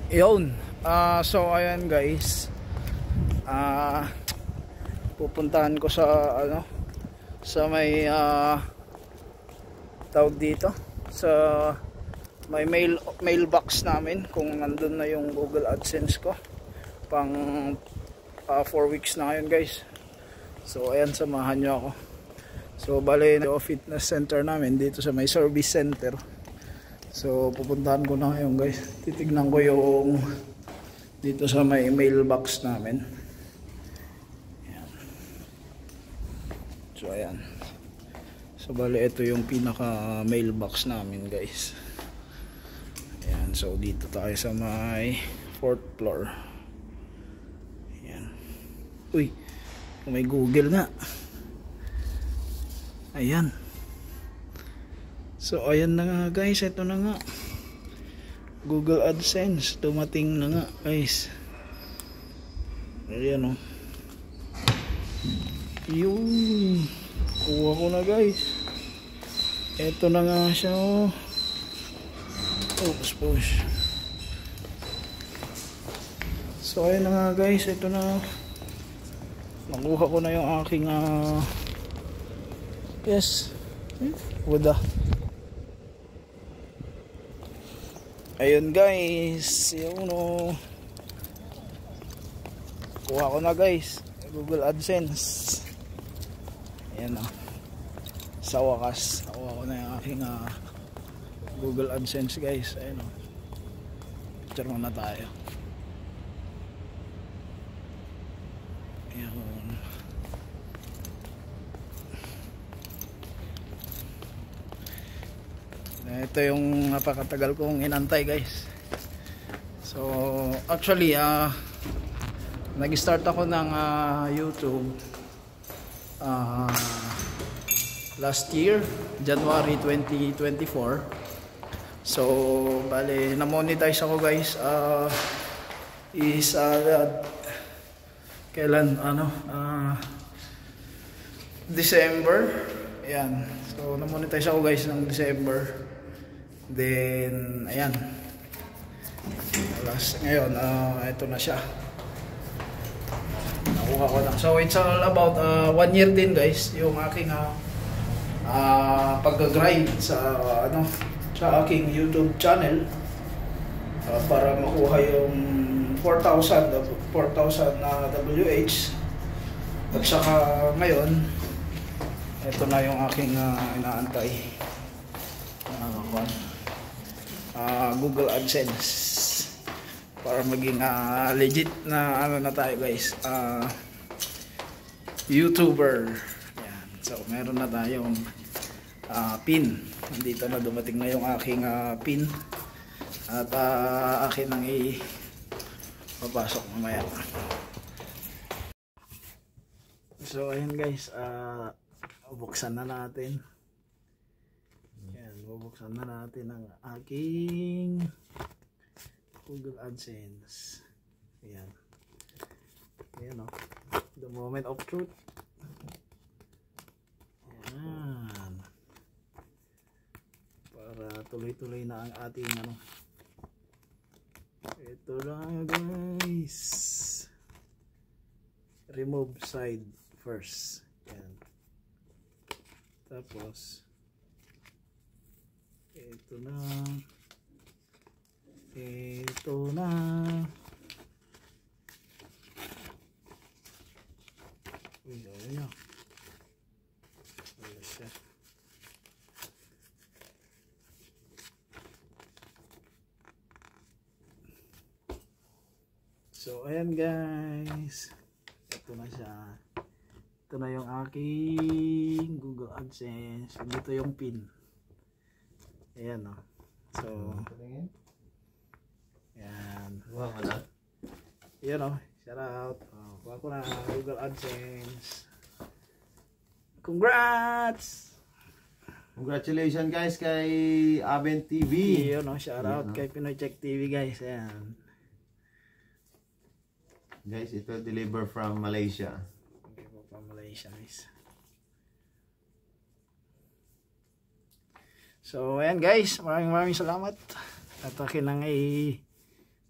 Yun. So ayan guys. Pupuntahan ko sa sa may tawag dito sa may mailbox namin kung nandun na yung Google AdSense ko. Pang 4 weeks na ngayon guys. So ayan, samahan nyo ako. So bale yung fitness center namin dito sa may service center. So pupuntahan ko na ngayon guys. Titignan ko yung dito sa may mailbox namin. Ayan. So ayan. So bale ito yung pinaka mailbox namin guys. Ayan. So dito tayo sa may 4th floor. Ayan. Uy, may Google nga. Ayan. So ayan na nga guys, ito na nga. Google AdSense dumating na nga guys. Ayan o. Yung kuha ko na guys. Ito na nga siya o. Oops, push. So ayan na nga guys, ito na. Nakuha ko na yung aking yes. Wada. Ayun guys, yun o. Kuha ko na guys Google AdSense. Ayan o. Sa wakas nakuha ko na yung aking Google AdSense guys. Ayan o. Picture muna tayo. Ayan. Ito yung napakatagal kong inantay guys. So actually nag-start ako ng YouTube last year, January 2024. So bale na-monetize ako guys kailan December. Ayan. So na-monetize ako guys ng December. Then ayan. Ngayon ito na siya. Nakuha ko na. So it's all about 1 year din guys yung aking pag-grind sa sa aking YouTube channel para makuha yung 4,000 WH. At saka ngayon ito na yung aking inaantay. Google AdSense para maging legit na na tayo guys, YouTuber. Yan. So meron na tayong pin. Nandito na, dumating na yung aking pin at akin nang papasok mamaya. So ayan guys, buksan na natin. Bubuksan na natin ang aking Google AdSense. Ayan. Ayan o. The moment of truth. Ayan. Para tuloy-tuloy na ang ating ito lang guys. Remove side first. Ayan. Tapos ito na. Uy, ayan. Ayan siya. So ayan guys, ito na siya. Ito na yung aking Google AdSense. Dito yung pin. Ayan o. So ayan. Wow, wala. Ayan o. Shout out. Kuha ko na Google AdSense. Congrats! Congratulations guys kay Aben TV. Ayan o. Shout out kay Pinoy Check TV guys. Ayan. Guys, ito deliver from Malaysia. Deliver from Malaysia guys. So ayan guys, maraming salamat. At akin lang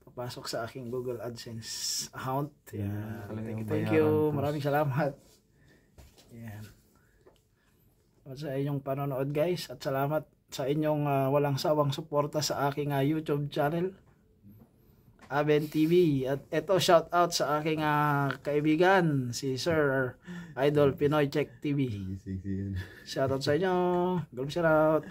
papasok sa aking Google AdSense account. Yan. Talagang Thank bayaran you. po. Maraming salamat. Yan. At sa inyong panonood guys, at salamat sa inyong walang sawang suporta sa aking YouTube channel, Aben TV. At ito, shout out sa aking kaibigan, si Sir Idol Pinoy Check TV. Sige. Shout out sa inyo. Shout out.